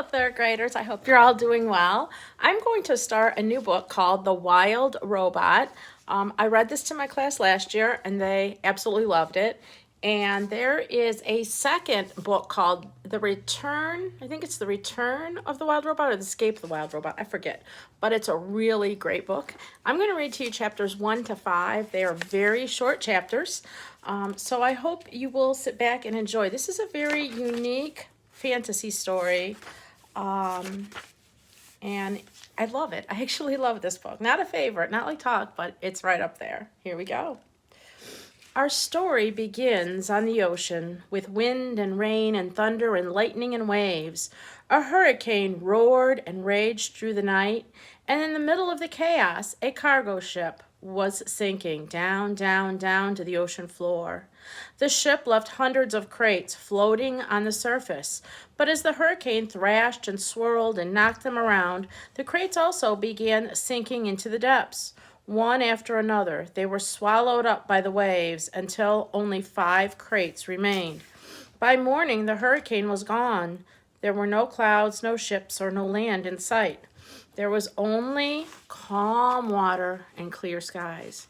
Hello, third graders. I hope you're all doing well. I'm going to start a new book called The Wild Robot. I read this to my class last year and they absolutely loved it. And there is a second book called The Return, I think it's The Return of the Wild Robot or The Escape of the Wild Robot, I forget. But it's a really great book. I'm going to read to you chapters 1 to 5. They are very short chapters. So I hope you will sit back and enjoy. This is a very unique fantasy story. And I love it. I actually love this book. Not a favorite, not like Talk, but it's right up there. Here we go. Our story begins on the ocean with wind and rain and thunder and lightning and waves. A hurricane roared and raged through the night, and in the middle of the chaos, a cargo ship was sinking down, down, down to the ocean floor. The ship left hundreds of crates floating on the surface, but as the hurricane thrashed and swirled and knocked them around, the crates also began sinking into the depths. One after another, they were swallowed up by the waves until only 5 crates remained. By morning, the hurricane was gone. There were no clouds, no ships, or no land in sight. There was only calm water and clear skies.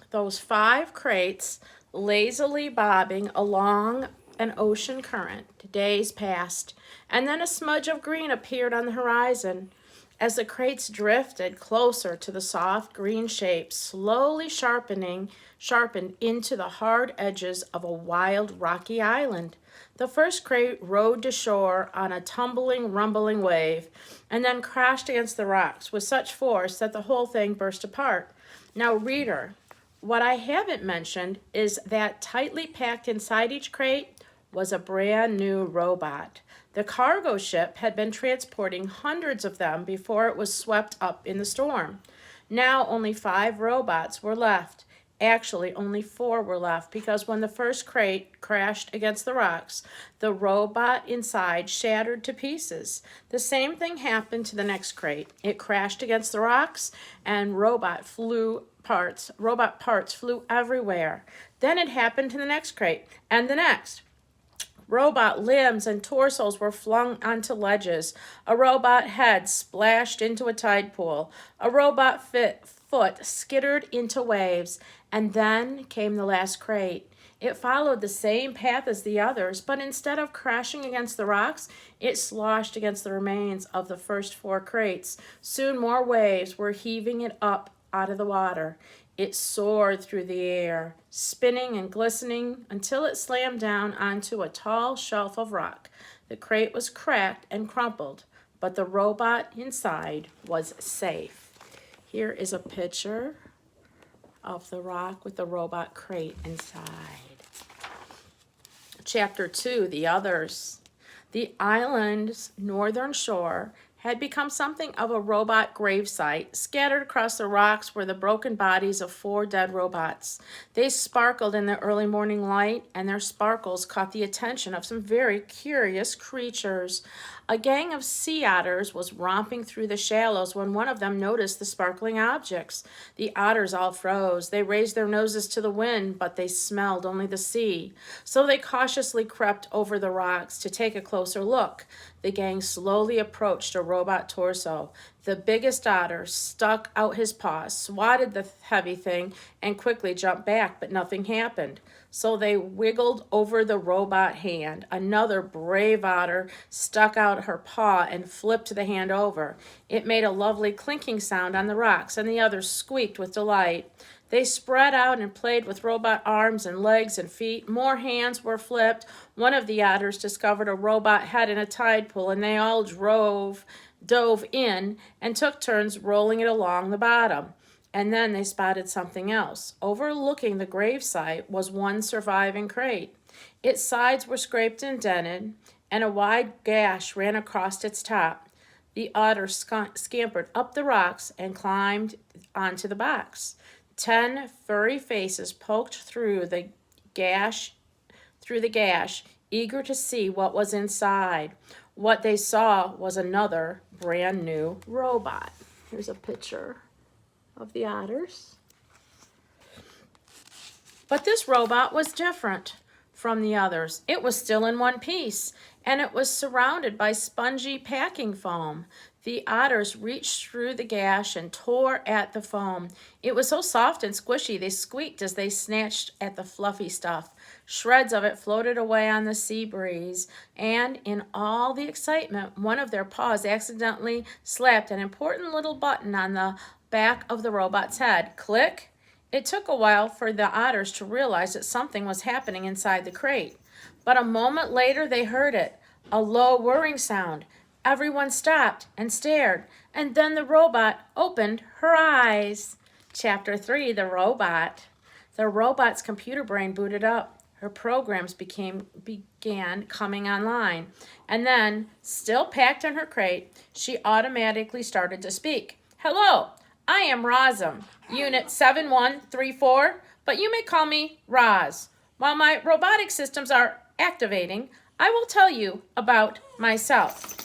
Those 5 crates, lazily bobbing along an ocean current, days passed, and then a smudge of green appeared on the horizon. As the crates drifted closer to the soft green shape, slowly sharpened into the hard edges of a wild rocky island. The first crate rode to shore on a tumbling, rumbling wave, and then crashed against the rocks with such force that the whole thing burst apart. Now, reader, what I haven't mentioned is that tightly packed inside each crate was a brand new robot. The cargo ship had been transporting hundreds of them before it was swept up in the storm. Now only 5 robots were left. Actually, only 4 were left because when the first crate crashed against the rocks, the robot inside shattered to pieces. The same thing happened to the next crate. It crashed against the rocks and robot parts flew everywhere. Then it happened to the next crate and the next. Robot limbs and torsos were flung onto ledges. A robot head splashed into a tide pool. A robot foot skittered into waves. And then came the last crate. It followed the same path as the others, but instead of crashing against the rocks, it sloshed against the remains of the first 4 crates. Soon more waves were heaving it up out of the water. It soared through the air, spinning and glistening until it slammed down onto a tall shelf of rock. The crate was cracked and crumpled, but the robot inside was safe. Here is a picture of the rock with the robot crate inside. Chapter 2, The Others. The island's northern shore had become something of a robot gravesite. Scattered across the rocks were the broken bodies of 4 dead robots. They sparkled in the early morning light, and their sparkles caught the attention of some very curious creatures. A gang of sea otters was romping through the shallows when one of them noticed the sparkling objects. The otters all froze. They raised their noses to the wind, but they smelled only the sea. So they cautiously crept over the rocks to take a closer look. The gang slowly approached a robot torso. The biggest otter stuck out his paws, swatted the heavy thing, and quickly jumped back, but nothing happened. So they wiggled over the robot hand. Another brave otter stuck out her paw and flipped the hand over. It made a lovely clinking sound on the rocks, and the others squeaked with delight. They spread out and played with robot arms and legs and feet. More hands were flipped. One of the otters discovered a robot head in a tide pool, and they all dove in and took turns rolling it along the bottom. And then they spotted something else. Overlooking the gravesite was one surviving crate. Its sides were scraped and dented, and a wide gash ran across its top. The otter scampered up the rocks and climbed onto the box. 10 furry faces poked through the gash, eager to see what was inside. What they saw was another brand new robot. Here's a picture of the otters. But this robot was different from the others. It was still in one piece. and it was surrounded by spongy packing foam. The otters reached through the gash and tore at the foam. It was so soft and squishy they squeaked as they snatched at the fluffy stuff. Shreds of it floated away on the sea breeze, and in all the excitement, one of their paws accidentally slapped an important little button on the back of the robot's head. Click! It took a while for the otters to realize that something was happening inside the crate. But a moment later they heard it, a low whirring sound. Everyone stopped and stared, and then the robot opened her eyes. Chapter 3, The Robot. The robot's computer brain booted up. Her programs began coming online. And then, still packed in her crate, she automatically started to speak. Hello, I am Razum, Unit 7134, but you may call me Roz. While my robotic systems are activating, I will tell you about myself.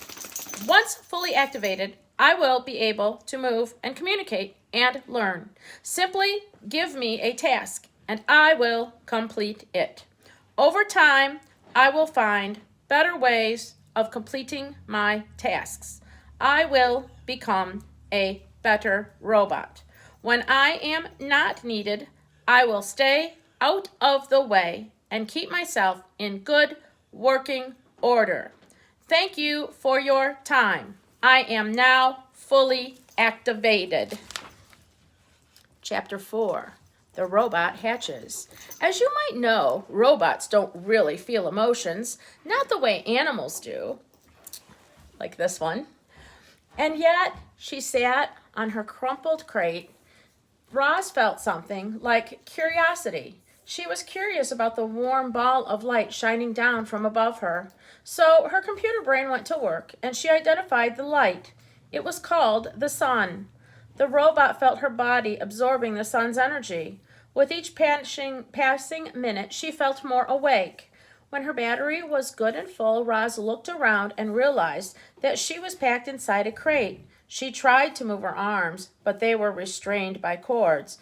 Once fully activated, I will be able to move and communicate and learn. Simply give me a task, and I will complete it. Over time, I will find better ways of completing my tasks. I will become a better robot. When I am not needed, I will stay out of the way and keep myself in good working order. Thank you for your time. I am now fully activated. Chapter 4, The Robot Hatches. As you might know, robots don't really feel emotions, not the way animals do, like this one. And yet, she sat on her crumpled crate. Roz felt something like curiosity. She was curious about the warm ball of light shining down from above her. So her computer brain went to work, and she identified the light. It was called the sun. The robot felt her body absorbing the sun's energy. With each passing minute, she felt more awake. When her battery was good and full, Roz looked around and realized that she was packed inside a crate. She tried to move her arms, but they were restrained by cords.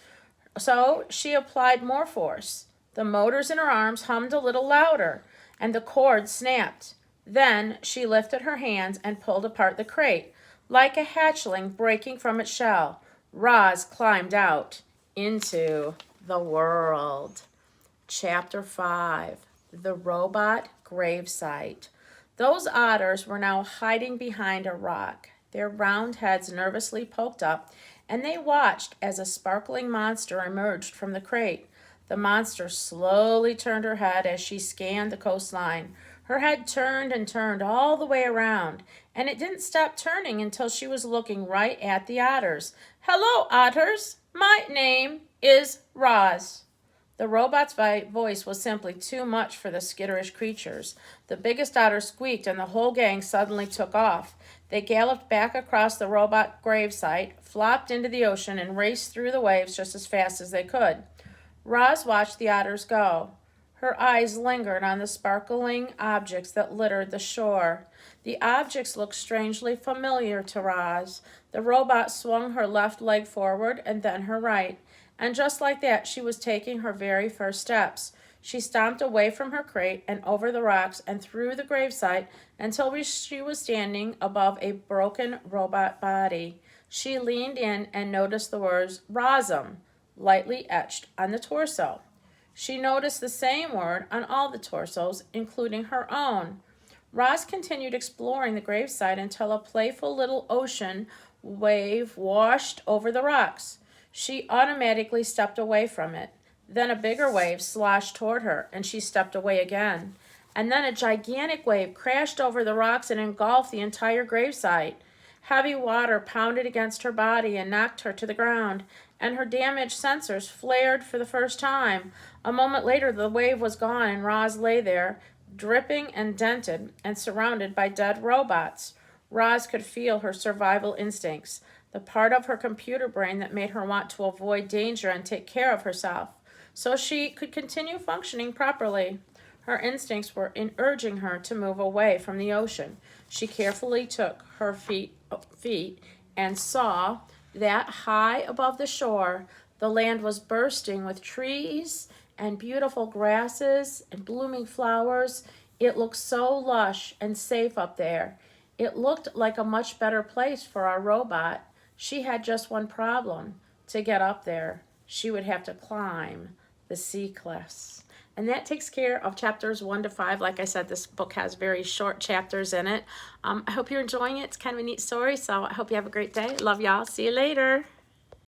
So she applied more force. The motors in her arms hummed a little louder, and the cord snapped. Then she lifted her hands and pulled apart the crate. Like a hatchling breaking from its shell, Roz climbed out into the world. Chapter 5, The Robot Gravesite. Those otters were now hiding behind a rock, their round heads nervously poked up, and they watched as a sparkling monster emerged from the crate. The monster slowly turned her head as she scanned the coastline. Her head turned and turned all the way around, and it didn't stop turning until she was looking right at the otters. Hello, otters. My name is Roz. The robot's voice was simply too much for the skitterish creatures. The biggest otter squeaked, and the whole gang suddenly took off. They galloped back across the robot gravesite, flopped into the ocean, and raced through the waves just as fast as they could. Roz watched the otters go. Her eyes lingered on the sparkling objects that littered the shore. The objects looked strangely familiar to Roz. The robot swung her left leg forward and then her right. And just like that, she was taking her very first steps. She stomped away from her crate and over the rocks and through the gravesite until she was standing above a broken robot body. She leaned in and noticed the words Razum lightly etched on the torso. She noticed the same word on all the torsos, including her own. Roz continued exploring the gravesite until a playful little ocean wave washed over the rocks. She automatically stepped away from it. Then a bigger wave sloshed toward her, and she stepped away again. And then a gigantic wave crashed over the rocks and engulfed the entire gravesite. Heavy water pounded against her body and knocked her to the ground, and her damaged sensors flared for the first time. A moment later, the wave was gone, and Roz lay there, dripping and dented, and surrounded by dead robots. Roz could feel her survival instincts, the part of her computer brain that made her want to avoid danger and take care of herself, so she could continue functioning properly. Her instincts were urging her to move away from the ocean. She carefully took her feet and saw that high above the shore, the land was bursting with trees and beautiful grasses and blooming flowers. It looked so lush and safe up there. It looked like a much better place for our robot. She had just one problem. To get up there, she would have to climb the sea cliffs. And that takes care of chapters 1 to 5. Like I said, this book has very short chapters in it. I hope you're enjoying it. It's kind of a neat story, so I hope you have a great day. Love y'all. See you later.